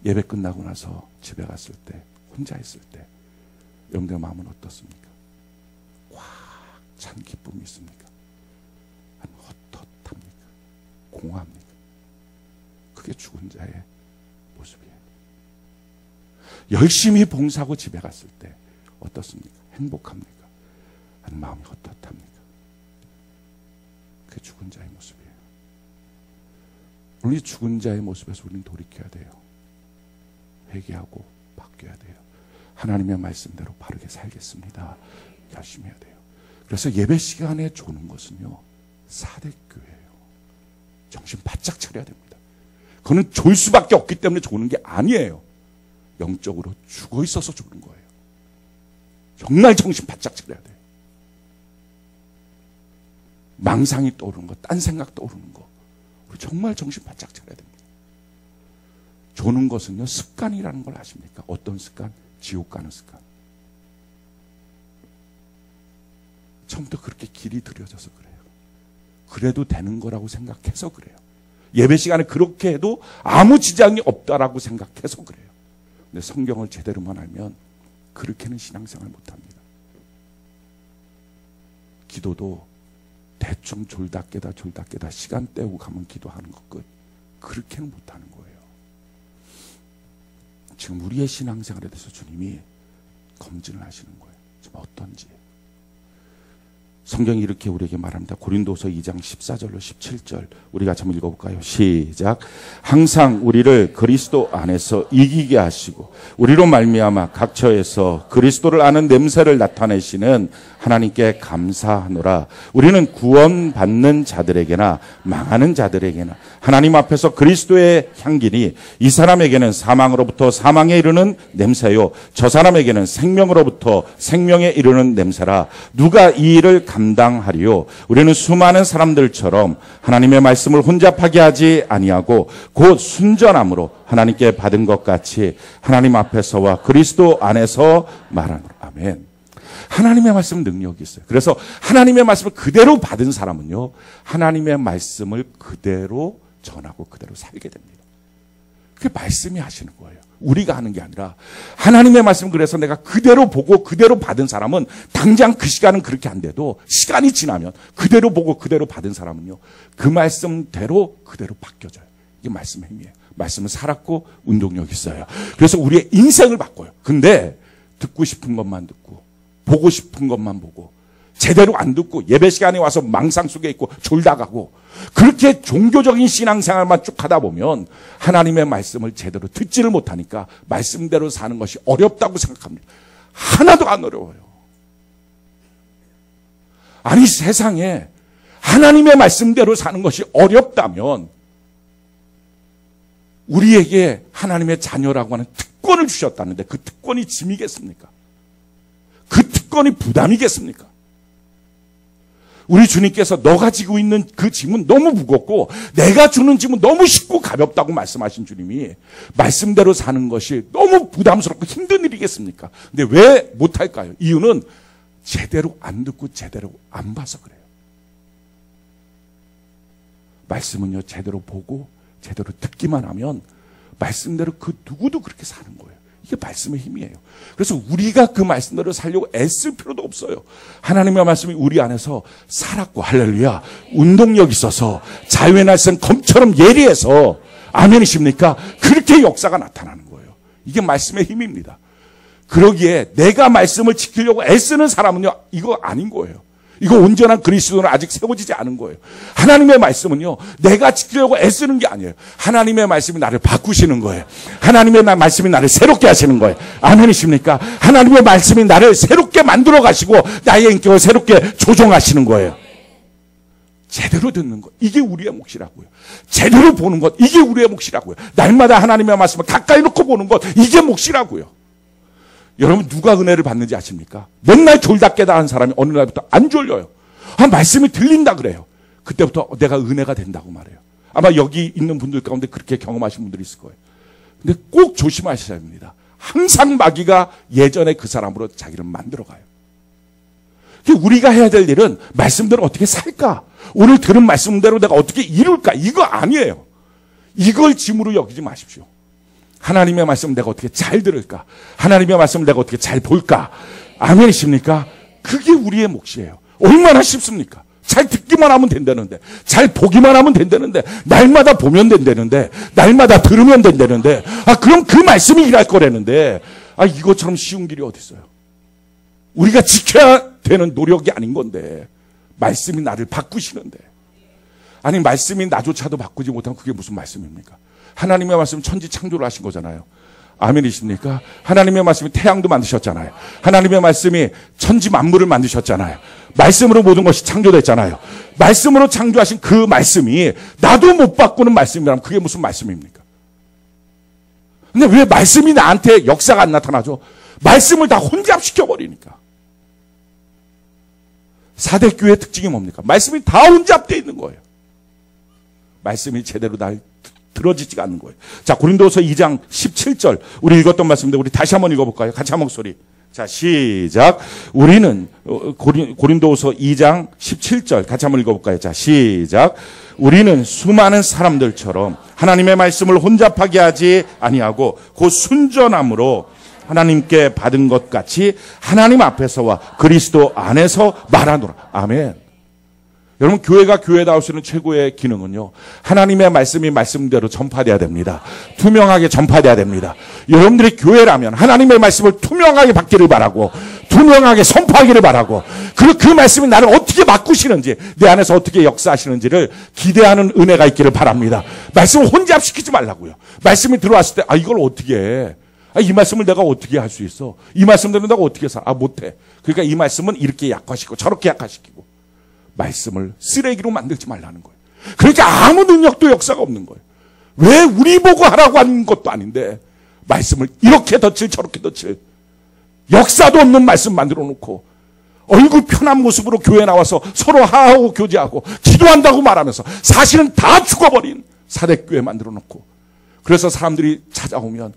예배 끝나고 나서 집에 갔을 때 혼자 있을 때 여러분들의 마음은 어떻습니까? 꽉 찬 기쁨이 있습니까? 공허합니까? 그게 죽은 자의 모습이에요. 열심히 봉사하고 집에 갔을 때 어떻습니까? 행복합니까? 아니면 마음이 헛헛합니까? 그게 죽은 자의 모습이에요. 우리 죽은 자의 모습에서 우리는 돌이켜야 돼요. 회개하고 바뀌어야 돼요. 하나님의 말씀대로 바르게 살겠습니다. 열심히 해야 돼요. 그래서 예배 시간에 조는 것은요. 사대교회예요. 정신 바짝 차려야 됩니다. 그거는 졸 수밖에 없기 때문에 조는 게 아니에요. 영적으로 죽어 있어서 조는 거예요. 정말 정신 바짝 차려야 돼요. 망상이 떠오르는 거, 딴 생각 떠오르는 거, 우리 정말 정신 바짝 차려야 됩니다. 조는 것은요, 습관이라는 걸 아십니까? 어떤 습관? 지옥 가는 습관. 처음부터 그렇게 길이 들여져서 그래요. 그래도 되는 거라고 생각해서 그래요. 예배 시간에 그렇게 해도 아무 지장이 없다라고 생각해서 그래요. 근데 성경을 제대로만 알면 그렇게는 신앙생활 못합니다. 기도도 대충 졸다 깨다 시간 때우고 가면 기도하는 것 끝. 그렇게는 못하는 거예요. 지금 우리의 신앙생활에 대해서 주님이 검증을 하시는 거예요. 지금 어떤지. 성경이 이렇게 우리에게 말합니다. 고린도서 2장 14절로 17절 우리 같이 한번 읽어볼까요? 시작. 항상 우리를 그리스도 안에서 이기게 하시고 우리로 말미암아 각 처에서 그리스도를 아는 냄새를 나타내시는 하나님께 감사하노라. 우리는 구원받는 자들에게나 망하는 자들에게나 하나님 앞에서 그리스도의 향기니 이 사람에게는 사망으로부터 사망에 이르는 냄새요 저 사람에게는 생명으로부터 생명에 이르는 냄새라. 누가 이 일을 감당하리요? 우리는 수많은 사람들처럼 하나님의 말씀을 혼잡하게 하지 아니하고 곧 순전함으로 하나님께 받은 것 같이 하나님 앞에서와 그리스도 안에서 말하노라. 아멘. 하나님의 말씀은 능력이 있어요. 그래서 하나님의 말씀을 그대로 받은 사람은요, 하나님의 말씀을 그대로 전하고 그대로 살게 됩니다. 그게 말씀이 하시는 거예요. 우리가 하는 게 아니라 하나님의 말씀. 그래서 내가 그대로 보고 그대로 받은 사람은 당장 그 시간은 그렇게 안 돼도 시간이 지나면 그대로 보고 그대로 받은 사람은요, 그 말씀대로 그대로 바뀌어져요. 이게 말씀의 힘이에요. 말씀은 살았고 운동력이 있어요. 그래서 우리의 인생을 바꿔요. 근데 듣고 싶은 것만 듣고 보고 싶은 것만 보고 제대로 안 듣고 예배 시간에 와서 망상 속에 있고 졸다 가고 그렇게 종교적인 신앙생활만 쭉 하다 보면 하나님의 말씀을 제대로 듣지를 못하니까 말씀대로 사는 것이 어렵다고 생각합니다. 하나도 안 어려워요. 아니, 세상에 하나님의 말씀대로 사는 것이 어렵다면 우리에게 하나님의 자녀라고 하는 특권을 주셨다는데 그 특권이 짐이겠습니까? 그 특권이 부담이겠습니까? 우리 주님께서 너가 지고 있는 그 짐은 너무 무겁고 내가 주는 짐은 너무 쉽고 가볍다고 말씀하신 주님이 말씀대로 사는 것이 너무 부담스럽고 힘든 일이겠습니까? 근데 왜 못할까요? 이유는 제대로 안 듣고 제대로 안 봐서 그래요. 말씀은요, 제대로 보고 제대로 듣기만 하면 말씀대로 그 누구도 그렇게 사는 거예요. 이게 말씀의 힘이에요. 그래서 우리가 그 말씀대로 살려고 애쓸 필요도 없어요. 하나님의 말씀이 우리 안에서 살았고, 할렐루야, 운동력 있어서 자유의 날선 검처럼 예리해서, 아멘이십니까? 그렇게 역사가 나타나는 거예요. 이게 말씀의 힘입니다. 그러기에 내가 말씀을 지키려고 애쓰는 사람은요, 이거 아닌 거예요. 이거 온전한 그리스도는 아직 세워지지 않은 거예요. 하나님의 말씀은요, 내가 지키려고 애쓰는 게 아니에요. 하나님의 말씀이 나를 바꾸시는 거예요. 하나님의 말씀이 나를 새롭게 하시는 거예요. 아멘이십니까? 하나님의 말씀이 나를 새롭게 만들어 가시고 나의 인격을 새롭게 조종하시는 거예요. 제대로 듣는 것, 이게 우리의 몫이라고요. 제대로 보는 것, 이게 우리의 몫이라고요. 날마다 하나님의 말씀을 가까이 놓고 보는 것, 이게 몫이라고요. 여러분, 누가 은혜를 받는지 아십니까? 맨날 졸다 깨다 하는 사람이 어느 날부터 안 졸려요. 말씀이 들린다 그래요. 그때부터 내가 은혜가 된다고 말해요. 아마 여기 있는 분들 가운데 그렇게 경험하신 분들이 있을 거예요. 근데 꼭 조심하셔야 합니다. 항상 마귀가 예전에 그 사람으로 자기를 만들어가요. 우리가 해야 될 일은 말씀대로 어떻게 살까? 오늘 들은 말씀대로 내가 어떻게 이룰까? 이거 아니에요. 이걸 짐으로 여기지 마십시오. 하나님의 말씀 내가 어떻게 잘 들을까? 하나님의 말씀 내가 어떻게 잘 볼까? 아멘이십니까? 그게 우리의 몫이에요. 얼마나 쉽습니까? 잘 듣기만 하면 된다는데, 잘 보기만 하면 된다는데, 날마다 보면 된다는데, 날마다 들으면 된다는데, 그럼 그 말씀이 일할 거라는데, 이것처럼 쉬운 길이 어디 있어요? 우리가 지켜야 되는 노력이 아닌 건데, 말씀이 나를 바꾸시는데, 아니, 말씀이 나조차도 바꾸지 못하면 그게 무슨 말씀입니까? 하나님의 말씀 천지 창조를 하신 거잖아요. 아멘이십니까? 하나님의 말씀이 태양도 만드셨잖아요. 하나님의 말씀이 천지 만물을 만드셨잖아요. 말씀으로 모든 것이 창조됐잖아요. 말씀으로 창조하신 그 말씀이 나도 못 바꾸는 말씀이라면 그게 무슨 말씀입니까? 근데 왜 말씀이 나한테 역사가 안 나타나죠? 말씀을 다 혼잡시켜버리니까. 4대 교회의 특징이 뭡니까? 말씀이 다 혼잡되어 있는 거예요. 말씀이 제대로 날 들어지지가 않는 거예요. 자, 고린도서 2장 17절. 우리 읽었던 말씀인데 우리 다시 한번 읽어볼까요? 같이 한번 목소리. 자, 시작. 우리는 고린도서 2장 17절 같이 한번 읽어볼까요? 자, 시작. 우리는 수많은 사람들처럼 하나님의 말씀을 혼잡하게 하지 아니하고 곧 순전함으로 하나님께 받은 것 같이 하나님 앞에서와 그리스도 안에서 말하노라. 아멘. 여러분, 교회가 교회다울 수 있는 최고의 기능은요, 하나님의 말씀이 말씀대로 전파돼야 됩니다. 투명하게 전파돼야 됩니다. 여러분들이 교회라면 하나님의 말씀을 투명하게 받기를 바라고, 투명하게 선포하기를 바라고, 그리고 그 말씀이 나를 어떻게 바꾸시는지, 내 안에서 어떻게 역사하시는지를 기대하는 은혜가 있기를 바랍니다. 말씀을 혼잡시키지 말라고요. 말씀이 들어왔을 때, 이걸 어떻게 해? 이 말씀을 내가 어떻게 할 수 있어? 이 말씀대로 내가 어떻게 살아? 못해. 그러니까 이 말씀은 이렇게 약화시키고 저렇게 약화시키고, 말씀을 쓰레기로 만들지 말라는 거예요. 그러니까 아무 능력도 역사가 없는 거예요. 왜 우리 보고 하라고 하는 것도 아닌데 말씀을 이렇게 덧칠 저렇게 덧칠 역사도 없는 말씀 만들어 놓고 얼굴 편한 모습으로 교회 나와서 서로 하하고 교제하고 기도한다고 말하면서 사실은 다 죽어버린 사대교회 만들어 놓고, 그래서 사람들이 찾아오면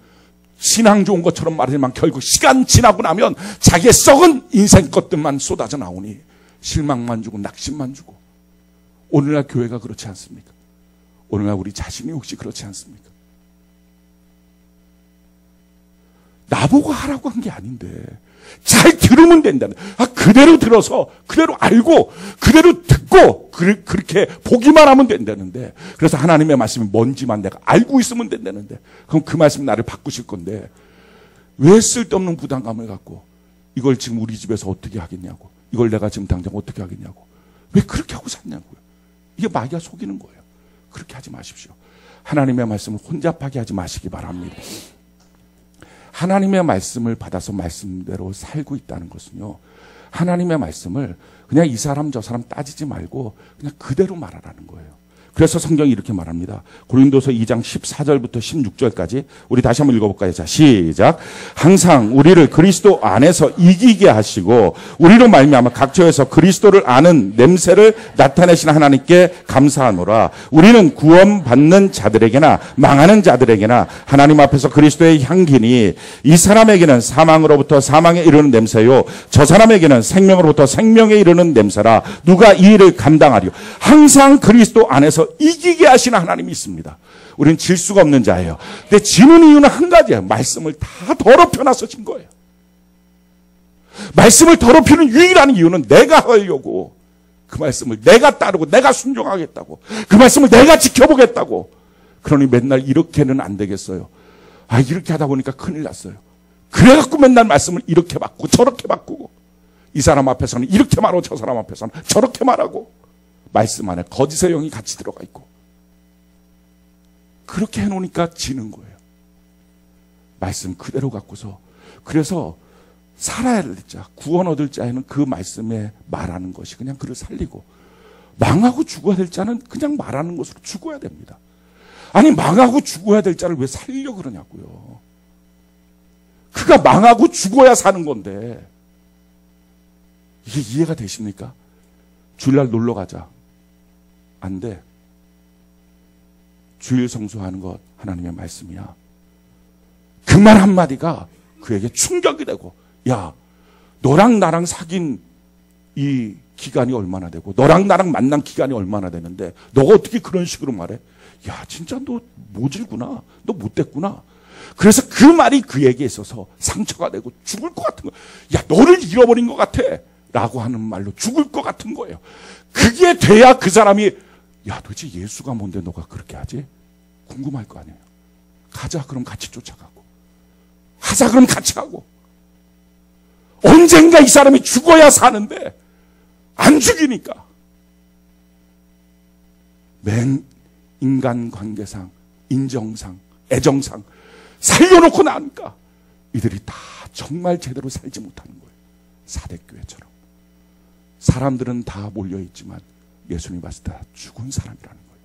신앙 좋은 것처럼 말하지만 결국 시간 지나고 나면 자기의 썩은 인생 것들만 쏟아져 나오니 실망만 주고 낙심만 주고. 오늘날 교회가 그렇지 않습니까? 오늘날 우리 자신이 혹시 그렇지 않습니까? 나보고 하라고 한 게 아닌데 잘 들으면 된다는, 그대로 들어서 그대로 알고 그대로 듣고 그렇게 보기만 하면 된다는데, 그래서 하나님의 말씀이 뭔지만 내가 알고 있으면 된다는데, 그럼 그 말씀이 나를 바꾸실 건데 왜 쓸데없는 부담감을 갖고 이걸 지금 우리 집에서 어떻게 하겠냐고, 이걸 내가 지금 당장 어떻게 하겠냐고, 왜 그렇게 하고 샀냐고요. 이게 마귀가 속이는 거예요. 그렇게 하지 마십시오. 하나님의 말씀을 혼잡하게 하지 마시기 바랍니다. 하나님의 말씀을 받아서 말씀대로 살고 있다는 것은요, 하나님의 말씀을 그냥 이 사람 저 사람 따지지 말고 그냥 그대로 말하라는 거예요. 그래서 성경이 이렇게 말합니다. 고린도서 2장 14절부터 16절까지 우리 다시 한번 읽어볼까요? 자, 시작. 항상 우리를 그리스도 안에서 이기게 하시고 우리로 말미암아 각처에서 그리스도를 아는 냄새를 나타내시는 하나님께 감사하노라. 우리는 구원받는 자들에게나 망하는 자들에게나 하나님 앞에서 그리스도의 향기니 이 사람에게는 사망으로부터 사망에 이르는 냄새요 저 사람에게는 생명으로부터 생명에 이르는 냄새라. 누가 이 일을 감당하리요? 항상 그리스도 안에서 이기게 하시는 하나님이 있습니다. 우리는 질 수가 없는 자예요. 근데 지는 이유는 한 가지예요. 말씀을 다 더럽혀놔서 진 거예요. 말씀을 더럽히는 유일한 이유는 내가 하려고, 그 말씀을 내가 따르고 내가 순종하겠다고, 그 말씀을 내가 지켜보겠다고. 그러니 맨날 이렇게는 안 되겠어요. 이렇게 하다 보니까 큰일 났어요. 그래갖고 맨날 말씀을 이렇게 바꾸고 저렇게 바꾸고, 이 사람 앞에서는 이렇게 말하고 저 사람 앞에서는 저렇게 말하고, 말씀 안에 거짓의 영이 같이 들어가 있고, 그렇게 해놓으니까 지는 거예요. 말씀 그대로 갖고서. 그래서 살아야 될 자, 구원 얻을 자에는 그 말씀에 말하는 것이 그냥 그를 살리고, 망하고 죽어야 될 자는 그냥 말하는 것으로 죽어야 됩니다. 아니, 망하고 죽어야 될 자를 왜 살리려고 그러냐고요. 그가 망하고 죽어야 사는 건데, 이게 이해가 되십니까? 주일날 놀러 가자. 안 돼. 주일 성수하는 것 하나님의 말씀이야. 그 말 한마디가 그에게 충격이 되고, 야, 너랑 나랑 사귄 이 기간이 얼마나 되고 너랑 나랑 만난 기간이 얼마나 되는데 너가 어떻게 그런 식으로 말해? 야, 진짜 너 모질구나. 너 못됐구나. 그래서 그 말이 그에게 있어서 상처가 되고 죽을 것 같은 거야. 야, 너를 잃어버린 것 같아. 라고 하는 말로 죽을 것 같은 거예요. 그게 돼야 그 사람이, 야, 도대체 예수가 뭔데 너가 그렇게 하지? 궁금할 거 아니에요. 가자, 그럼 같이 쫓아가고. 하자, 그럼 같이 하고. 언젠가 이 사람이 죽어야 사는데 안 죽이니까. 맨 인간관계상, 인정상, 애정상 살려놓고 나니까 이들이 다 정말 제대로 살지 못하는 거예요. 사대교회처럼. 사람들은 다 몰려있지만 예수님이 봤을 때 죽은 사람이라는 거예요.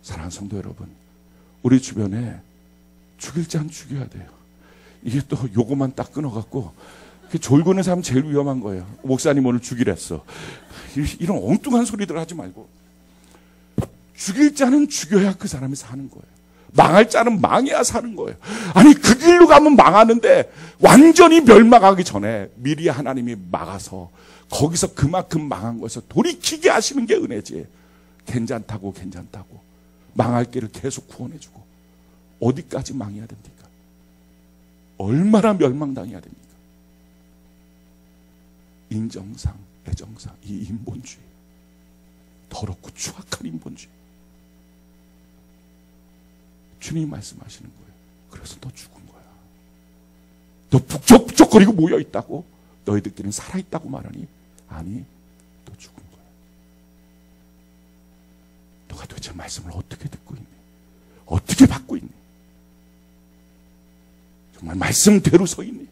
사랑하는 성도 여러분, 우리 주변에 죽일 자는 죽여야 돼요. 이게 또 요거만 딱 끊어갖고 졸고 있는 사람 제일 위험한 거예요. 목사님 오늘 죽이랬어. 이런 엉뚱한 소리들 하지 말고 죽일 자는 죽여야 그 사람이 사는 거예요. 망할 자는 망해야 사는 거예요. 아니 그 길로 가면 망하는데 완전히 멸망하기 전에 미리 하나님이 막아서 거기서 그만큼 망한 것에서 돌이키게 하시는 게 은혜지. 괜찮다고 망할 길을 계속 구원해주고 어디까지 망해야 됩니까? 얼마나 멸망당해야 됩니까? 인정상, 애정상, 이 인본주의, 더럽고 추악한 인본주의. 주님이 말씀하시는 거예요. 그래서 너 죽은 거야. 너 북적북적거리고 모여있다고? 너희들끼리는 살아있다고 말하니? 아니, 너 죽은 거야. 너가 도대체 말씀을 어떻게 듣고 있니? 어떻게 받고 있니? 정말 말씀대로 서 있니?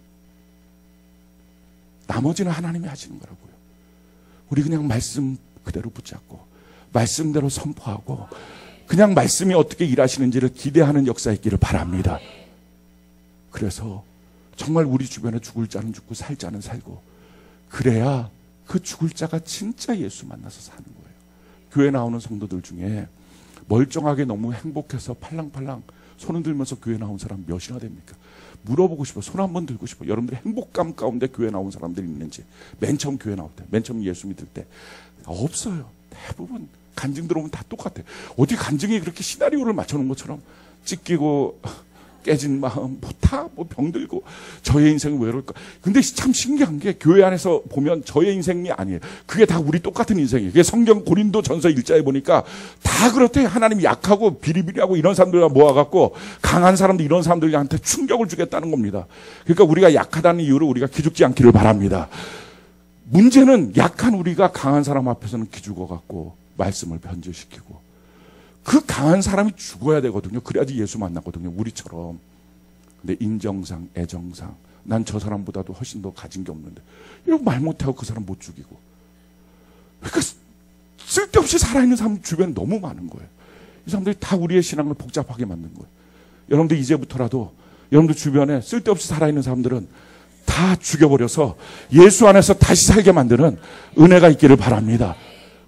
나머지는 하나님이 하시는 거라고요. 우리 그냥 말씀 그대로 붙잡고 말씀대로 선포하고 그냥 말씀이 어떻게 일하시는지를 기대하는 역사가 있기를 바랍니다. 그래서 정말 우리 주변에 죽을 자는 죽고 살 자는 살고 그래야 그 죽을 자가 진짜 예수 만나서 사는 거예요. 교회 나오는 성도들 중에 멀쩡하게 너무 행복해서 팔랑팔랑 손 흔들면서 교회 나온 사람 몇이나 됩니까? 물어보고 싶어. 손 한번 들고 싶어. 여러분들의 행복감 가운데 교회 나온 사람들이 있는지. 맨 처음 교회 나올 때, 맨 처음 예수 믿을 때 없어요. 대부분 간증 들어오면 다 똑같아. 어디 간증이 그렇게 시나리오를 맞춰놓은 것처럼 찢기고 깨진 마음, 뭐 병들고 저의 인생은 왜 이럴까. 근데 참 신기한 게 교회 안에서 보면 저의 인생이 아니에요. 그게 다 우리 똑같은 인생이에요. 그게 성경 고린도 전서 1자에 보니까 다 그렇대. 하나님이 약하고 비리비리하고 이런 사람들과 모아갖고 강한 사람들 이런 사람들한테 충격을 주겠다는 겁니다. 그러니까 우리가 약하다는 이유로 우리가 기죽지 않기를 바랍니다. 문제는 약한 우리가 강한 사람 앞에서는 기죽어갖고 말씀을 변질시키고 그 강한 사람이 죽어야 되거든요. 그래야지 예수 만나거든요. 우리처럼. 근데 인정상, 애정상 난 저 사람보다도 훨씬 더 가진 게 없는데 이거 말 못하고 그 사람 못 죽이고. 그러니까 쓸데없이 살아있는 사람 주변에 너무 많은 거예요. 이 사람들이 다 우리의 신앙을 복잡하게 만든 거예요. 여러분들 이제부터라도 여러분들 주변에 쓸데없이 살아있는 사람들은 다 죽여버려서 예수 안에서 다시 살게 만드는 은혜가 있기를 바랍니다.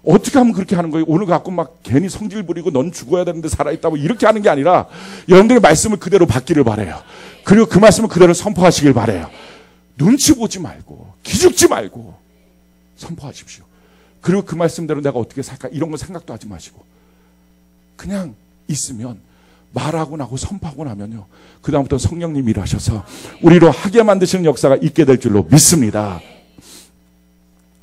어떻게 하면 그렇게 하는 거예요? 오늘 갖고 막 괜히 성질 부리고 넌 죽어야 되는데 살아있다고 이렇게 하는 게 아니라 여러분들의 말씀을 그대로 받기를 바라요. 그리고 그 말씀을 그대로 선포하시길 바라요. 눈치 보지 말고 기죽지 말고 선포하십시오. 그리고 그 말씀대로 내가 어떻게 살까 이런 거 생각도 하지 마시고 그냥 있으면 말하고 나고 선포하고 나면요. 그 다음부터 성령님이 일하셔서 우리로 하게 만드시는 역사가 있게 될 줄로 믿습니다.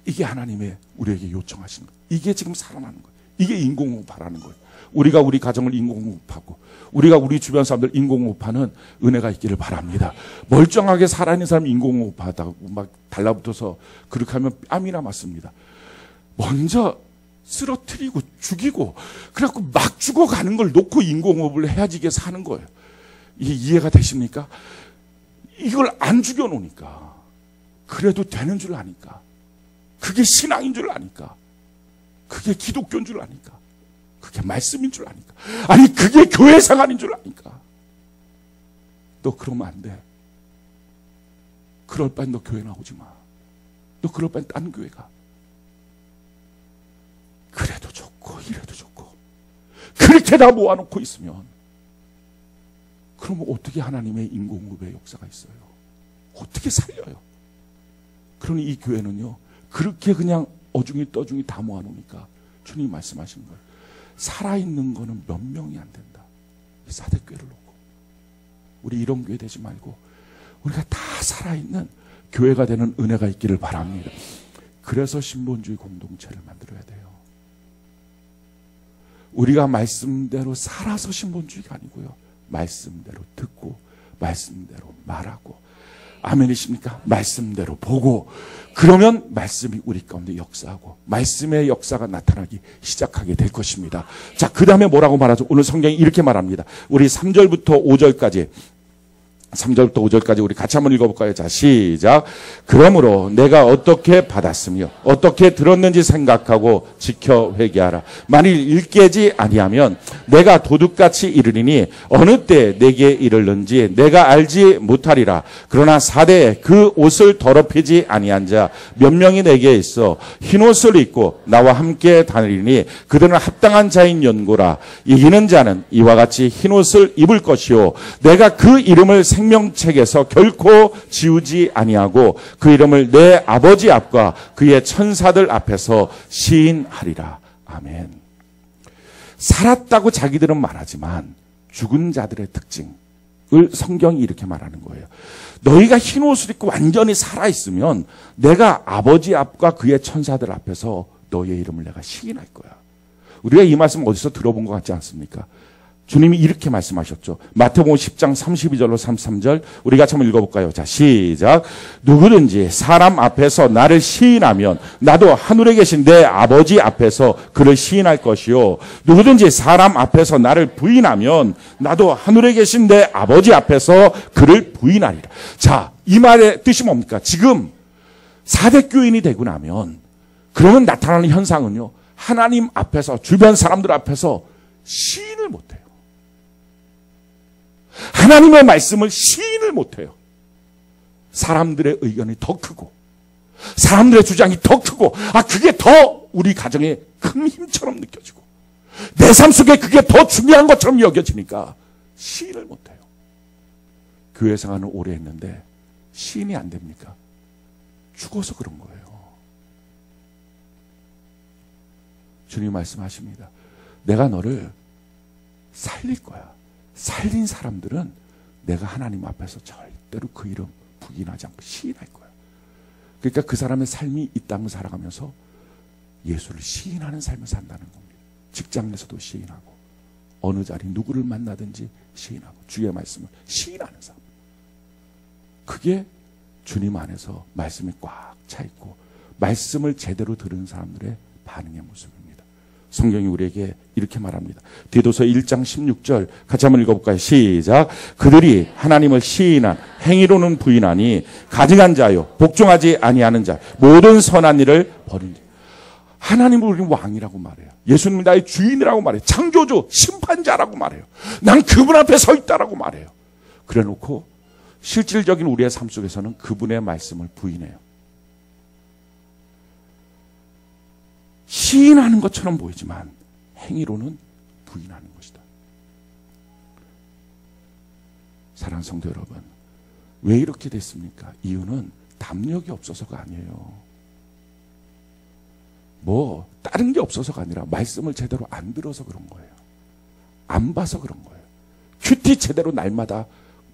이게 하나님의 우리에게 요청하시는 거예요. 이게 지금 살아나는 거예요. 이게 인공호흡하라는 거예요. 우리가 우리 가정을 인공호흡하고 우리가 우리 주변 사람들 인공호흡하는 은혜가 있기를 바랍니다. 멀쩡하게 살아있는 사람이 인공호흡하다고 막 달라붙어서 그렇게 하면 뺨이나 맞습니다. 먼저 쓰러뜨리고 죽이고 그래갖고 막 죽어가는 걸 놓고 인공호흡을 해야지 이게 사는 거예요. 이게 이해가 되십니까? 이걸 안 죽여놓으니까 그래도 되는 줄 아니까 그게 신앙인 줄 아니까 그게 기독교인 줄 아니까 그게 말씀인 줄 아니까 아니 그게 교회 생활인 줄 아니까 너 그러면 안 돼. 그럴 바엔 너 교회 나오지 마. 너 그럴 바엔 딴 교회 가. 그래도 좋고 이래도 좋고 그렇게 다 모아놓고 있으면 그러면 어떻게 하나님의 인공호흡의 역사가 있어요? 어떻게 살려요? 그러니 이 교회는요 그렇게 그냥 어중이 떠중이 다 모아놓으니까 주님이 말씀하시는 거예요. 살아있는 거는 몇 명이 안 된다. 사대교회를 놓고 우리 이런 교회 되지 말고 우리가 다 살아있는 교회가 되는 은혜가 있기를 바랍니다. 그래서 신본주의 공동체를 만들어야 돼요. 우리가 말씀대로 살아서 신본주의가 아니고요. 말씀대로 듣고 말씀대로 말하고 아멘이십니까? 말씀대로 보고 그러면 말씀이 우리 가운데 역사하고 말씀의 역사가 나타나기 시작하게 될 것입니다. 자, 그 다음에 뭐라고 말하죠? 오늘 성경이 이렇게 말합니다. 우리 3절부터 5절까지 3절부터 5절까지 우리 같이 한번 읽어볼까요? 자, 시작. 그러므로 내가 어떻게 받았으며 어떻게 들었는지 생각하고 지켜 회개하라. 만일 읽게지 아니하면 내가 도둑같이 이르리니 어느 때 내게 이르는지 내가 알지 못하리라. 그러나 사대에 그 옷을 더럽히지 아니한 자 몇 명이 내게 있어 흰옷을 입고 나와 함께 다니리니 그들은 합당한 자인 연고라. 이기는 자는 이와 같이 흰옷을 입을 것이요 내가 그 이름을 생명책에서 결코 지우지 아니하고 그 이름을 내 아버지 앞과 그의 천사들 앞에서 시인하리라. 아멘. 살았다고 자기들은 말하지만 죽은 자들의 특징을 성경이 이렇게 말하는 거예요. 너희가 흰 옷을 입고 완전히 살아있으면 내가 아버지 앞과 그의 천사들 앞에서 너희의 이름을 내가 시인할 거야. 우리가 이 말씀 어디서 들어본 것 같지 않습니까? 주님이 이렇게 말씀하셨죠. 마태복음 10장 32절로 33절 우리 같이 한번 읽어볼까요? 자, 시작. 누구든지 사람 앞에서 나를 시인하면 나도 하늘에 계신 내 아버지 앞에서 그를 시인할 것이요. 누구든지 사람 앞에서 나를 부인하면 나도 하늘에 계신 내 아버지 앞에서 그를 부인하리라. 자, 이 말의 뜻이 뭡니까? 지금 사대교인이 되고 나면 그러면 나타나는 현상은요. 하나님 앞에서 주변 사람들 앞에서 시인을 못해요. 하나님의 말씀을 시인을 못해요. 사람들의 의견이 더 크고 사람들의 주장이 더 크고 그게 더 우리 가정에 큰 힘처럼 느껴지고 내 삶 속에 그게 더 중요한 것처럼 여겨지니까 시인을 못해요. 교회 생활은 오래 했는데 시인이 안 됩니까? 죽어서 그런 거예요. 주님 말씀하십니다. 내가 너를 살릴 거야. 살린 사람들은 내가 하나님 앞에서 절대로 그 이름 부인하지 않고 시인할 거야. 그러니까 그 사람의 삶이 이 땅을 살아가면서 예수를 시인하는 삶을 산다는 겁니다. 직장에서도 시인하고 어느 자리 누구를 만나든지 시인하고 주의 말씀을 시인하는 삶. 그게 주님 안에서 말씀이 꽉 차 있고 말씀을 제대로 들은 사람들의 반응의 모습입니다. 성경이 우리에게 이렇게 말합니다. 디도서 1장 16절 같이 한번 읽어볼까요? 시작. 그들이 하나님을 시인한 행위로는 부인하니 가증한 자요 복종하지 아니하는 자 모든 선한 일을 버린 자. 하나님을 우리는 왕이라고 말해요. 예수님이 나의 주인이라고 말해요. 창조주 심판자라고 말해요. 난 그분 앞에 서 있다라고 말해요. 그래놓고 실질적인 우리의 삶 속에서는 그분의 말씀을 부인해요. 시인하는 것처럼 보이지만 행위로는 부인하는 것이다. 사랑하는 성도 여러분, 왜 이렇게 됐습니까? 이유는 담력이 없어서가 아니에요. 다른 게 없어서가 아니라 말씀을 제대로 안 들어서 그런 거예요. 안 봐서 그런 거예요. 큐티 제대로 날마다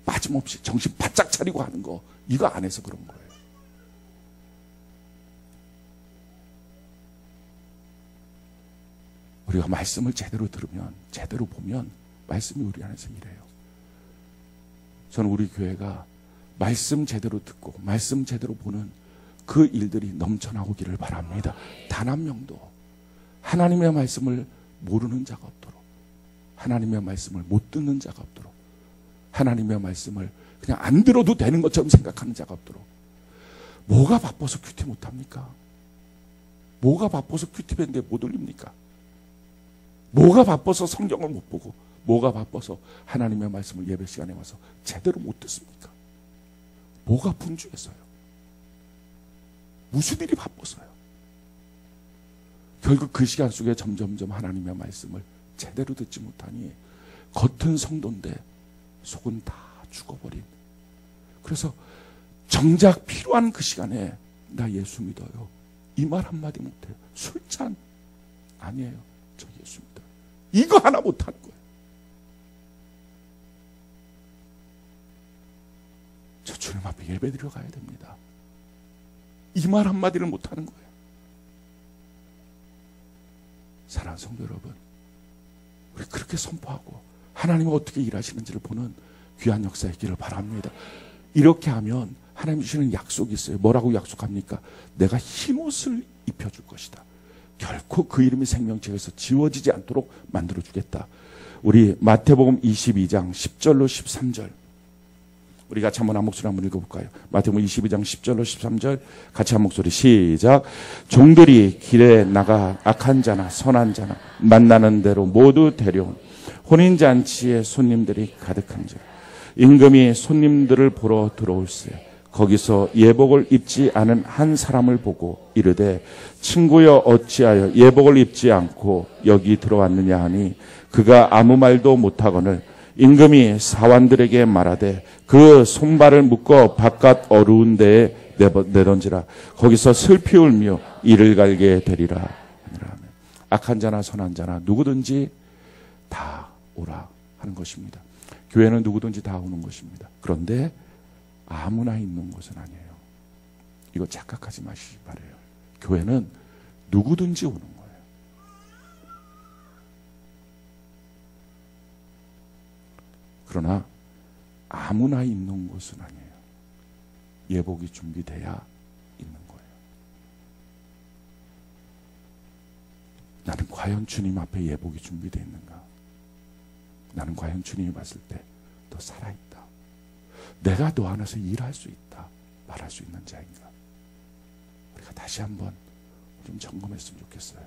빠짐없이 정신 바짝 차리고 하는 거 이거 안 해서 그런 거예요. 우리가 말씀을 제대로 들으면 제대로 보면 말씀이 우리 안에서 일해요. 저는 우리 교회가 말씀 제대로 듣고 말씀 제대로 보는 그 일들이 넘쳐나오기를 바랍니다. 단 한 명도 하나님의 말씀을 모르는 자가 없도록 하나님의 말씀을 못 듣는 자가 없도록 하나님의 말씀을 그냥 안 들어도 되는 것처럼 생각하는 자가 없도록. 뭐가 바빠서 큐티 못합니까? 뭐가 바빠서 큐티밴드에 못 올립니까? 뭐가 바빠서 성경을 못 보고 뭐가 바빠서 하나님의 말씀을 예배 시간에 와서 제대로 못 듣습니까? 뭐가 분주했어요? 무슨 일이 바빴어요? 결국 그 시간 속에 점점점 하나님의 말씀을 제대로 듣지 못하니 겉은 성도인데 속은 다 죽어버린. 그래서 정작 필요한 그 시간에 나 예수 믿어요. 이 말 한마디 못해요. 술잔 아니에요. 저 예수 믿어요. 이거 하나 못하는 거예요. 저 주님 앞에 예배 드려 가야 됩니다. 이 말 한마디를 못하는 거예요. 사랑하는 성도 여러분, 우리 그렇게 선포하고 하나님이 어떻게 일하시는지를 보는 귀한 역사의 길을 바랍니다. 이렇게 하면 하나님 주시는 약속이 있어요. 뭐라고 약속합니까? 내가 흰옷을 입혀줄 것이다. 결코 그 이름이 생명책에서 지워지지 않도록 만들어주겠다. 우리 마태복음 22장 10절로 13절 우리 같이 한번 한 목소리 한번 읽어볼까요? 마태복음 22장 10절로 13절 같이 한 목소리 시작. 종들이 길에 나가 악한 자나 선한 자나 만나는 대로 모두 데려온 혼인잔치에 손님들이 가득한지라. 임금이 손님들을 보러 들어올세 거기서 예복을 입지 않은 한 사람을 보고 이르되 친구여 어찌하여 예복을 입지 않고 여기 들어왔느냐 하니 그가 아무 말도 못하거늘 임금이 사환들에게 말하되 그 손발을 묶어 바깥 어두운 데에 내던지라. 거기서 슬피 울며 이를 갈게 되리라. 악한 자나 선한 자나 누구든지 다 오라 하는 것입니다. 교회는 누구든지 다 오는 것입니다. 그런데 아무나 있는 것은 아니에요. 이거 착각하지 마시기 바라요. 교회는 누구든지 오는 거예요. 그러나 아무나 있는 것은 아니에요. 예복이 준비돼야 있는 거예요. 나는 과연 주님 앞에 예복이 준비되어 있는가? 나는 과연 주님이 봤을 때 너 살아있다. 내가 너 안에서 일할 수 있다. 말할 수 있는 자인가? 우리가 다시 한번 좀 점검했으면 좋겠어요.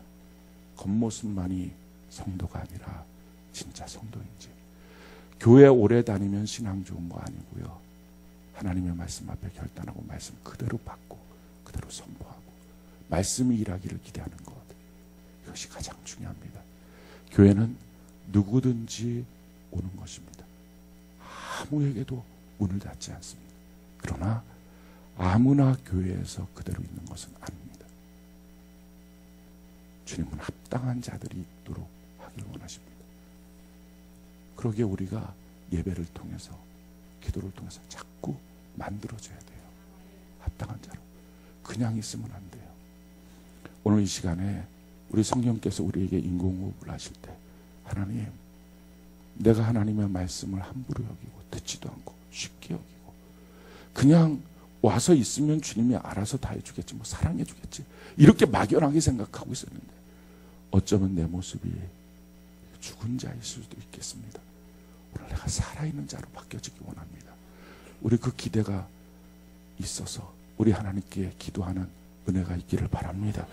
겉모습만이 성도가 아니라 진짜 성도인지. 교회 오래 다니면 신앙 좋은 거 아니고요. 하나님의 말씀 앞에 결단하고 말씀 그대로 받고 그대로 선포하고 말씀이 일하기를 기대하는 것. 이것이 가장 중요합니다. 교회는 누구든지 오는 것입니다. 아무에게도 문을 닫지 않습니다. 그러나 아무나 교회에서 그대로 있는 것은 아닙니다. 주님은 합당한 자들이 있도록 하길 원하십니다. 그러기에 우리가 예배를 통해서 기도를 통해서 자꾸 만들어줘야 돼요. 합당한 자로. 그냥 있으면 안 돼요. 오늘 이 시간에 우리 성령께서 우리에게 인공호흡을 하실 때 하나님, 내가 하나님의 말씀을 함부로 여기고 듣지도 않고 쉽게 여기고 그냥 와서 있으면 주님이 알아서 다 해주겠지, 뭐 사랑해주겠지, 이렇게 막연하게 생각하고 있었는데 어쩌면 내 모습이 죽은 자일 수도 있겠습니다. 오늘 내가 살아있는 자로 바뀌어지기 원합니다. 우리 그 기대가 있어서 우리 하나님께 기도하는 은혜가 있기를 바랍니다.